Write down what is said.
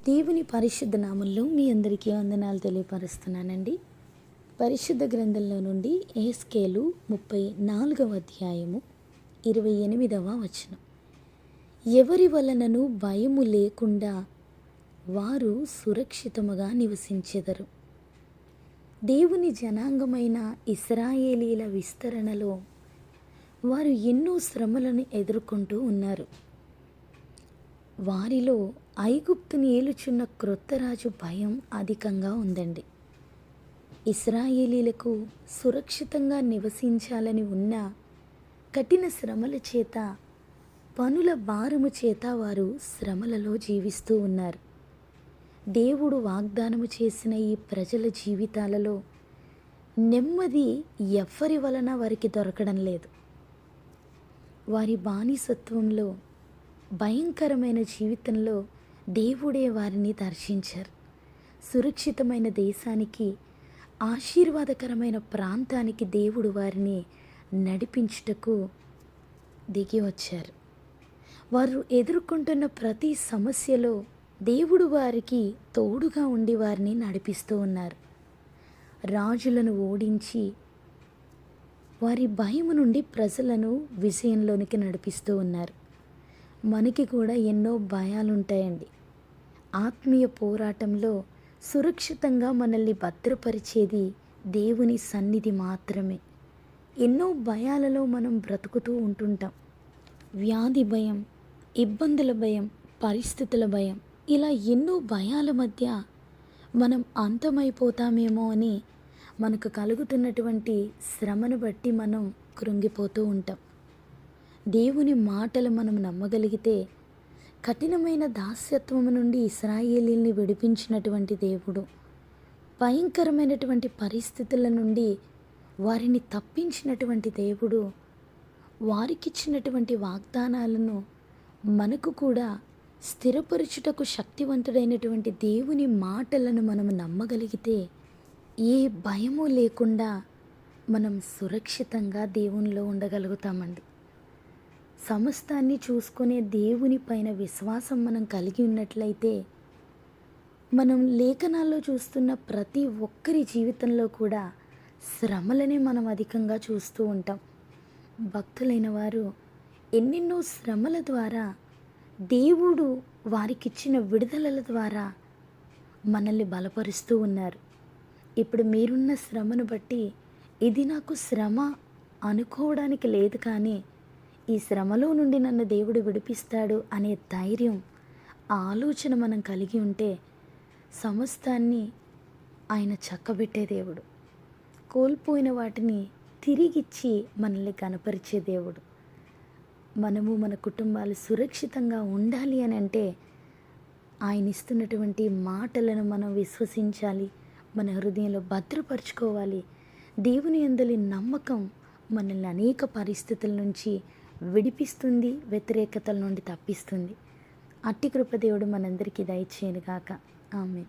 దేవుని పరిశుద్ధ నామంలో మీ అందరికీ వందనాలు తెలియపరుస్తున్నానండి. పరిశుద్ధ గ్రంథంలో నుండి ఎహెజ్కేలు 34వ అధ్యాయము 28వ వచనం. ఎవరి వలనను భయము లేకుండా వారు సురక్షితముగా నివసించెదరు. దేవుని జనాంగమైన ఇశ్రాయేలీల విస్తరణలో వారు ఎన్నో శ్రమలను ఎదుర్కొంటూ ఉన్నారు. వారిలో ఐగుప్తుని ఏలుచున్న క్రొత్త రాజు భయం అధికంగా ఉందండి. ఇశ్రాయేలీలకు సురక్షితంగా నివసించాలని ఉన్న కఠిన శ్రమల చేత, పనుల భారము చేత వారు శ్రమలలో జీవిస్తూ ఉన్నారు. దేవుడు వాగ్దానము చేసిన ఈ ప్రజల జీవితాలలో నెమ్మది ఎవ్వరి వలన వారికి దొరకడం లేదు. వారి బానిసత్వంలో, భయంకరమైన జీవితంలో దేవుడే వారిని దర్శించారు. సురక్షితమైన దేశానికి, ఆశీర్వాదకరమైన ప్రాంతానికి దేవుడు వారిని నడిపించుటకు దిగి వచ్చారు. వారు ఎదుర్కొంటున్న ప్రతి సమస్యలో దేవుడు వారికి తోడుగా ఉండి వారిని నడిపిస్తూ ఉన్నారు. రాజులను ఓడించి వారి భయము నుండి ప్రజలను విజయంలోనికి నడిపిస్తూ ఉన్నారు. మనకి కూడా ఎన్నో భయాలుంటాయండి. ఆత్మీయ పోరాటంలో సురక్షితంగా మనల్ని భద్రపరిచేది దేవుని సన్నిధి మాత్రమే. ఎన్నో భయాలలో మనం బ్రతుకుతూ ఉంటుంటాం. వ్యాధి భయం, ఇబ్బందుల భయం, పరిస్థితుల భయం, ఇలా ఎన్నో భయాల మధ్య మనం అంతమైపోతామేమో అని మనకు కలుగుతున్నటువంటి శ్రమను బట్టి మనం కృంగిపోతూ ఉంటాం. దేవుని మాటలు మనం నమ్మగలిగితే, కఠినమైన దాస్యత్వము నుండి ఇశ్రాయేలీల్ని విడిపించినటువంటి దేవుడు, భయంకరమైనటువంటి పరిస్థితుల నుండి వారిని తప్పించినటువంటి దేవుడు, వారికిచ్చినటువంటి వాగ్దానాలను మనకు కూడా స్థిరపరచుటకు శక్తివంతుడైనటువంటి దేవుని మాటలను మనం నమ్మగలిగితే, ఏ భయము లేకుండా మనం సురక్షితంగా దేవునిలో ఉండగలుగుతామండి. సమస్తాన్ని చూసుకునే దేవుని పైన విశ్వాసం మనం కలిగి ఉన్నట్లయితే, మనం లేఖనాల్లో చూస్తున్న ప్రతి ఒక్కరి జీవితంలో కూడా శ్రమలనే మనం అధికంగా చూస్తూ ఉంటాం. భక్తులైన వారు ఎన్నెన్నో శ్రమల ద్వారా, దేవుడు వారికిచ్చిన విడుదలల ద్వారా మనల్ని బలపరుస్తూ ఉన్నారు. ఇప్పుడు మీరున్న శ్రమను బట్టి ఇది నాకు శ్రమ అనుకోవడానికి లేదు, కానీ ఈ శ్రమలో నుండి నన్ను దేవుడు విడిపిస్తాడు అనే ధైర్యం, ఆలోచన మనం కలిగి ఉంటే సమస్తాన్ని ఆయన చక్కబెట్టే దేవుడు, కోల్పోయిన వాటిని తిరిగిచ్చి మనల్ని కనపరిచే దేవుడు. మనము మన కుటుంబాలు సురక్షితంగా ఉండాలి అని అంటే ఆయన ఇస్తున్నటువంటి మాటలను మనం విశ్వసించాలి, మన హృదయంలో భద్రపరుచుకోవాలి. దేవుని యందలి నమ్మకం మనల్ని అనేక పరిస్థితుల నుంచి విడిపిస్తుంది, వ్యతిరేకతల నుండి తప్పిస్తుంది. అట్టి కృప దేవుడు మనందరికీ దయచేయను గాక. ఆమేన్.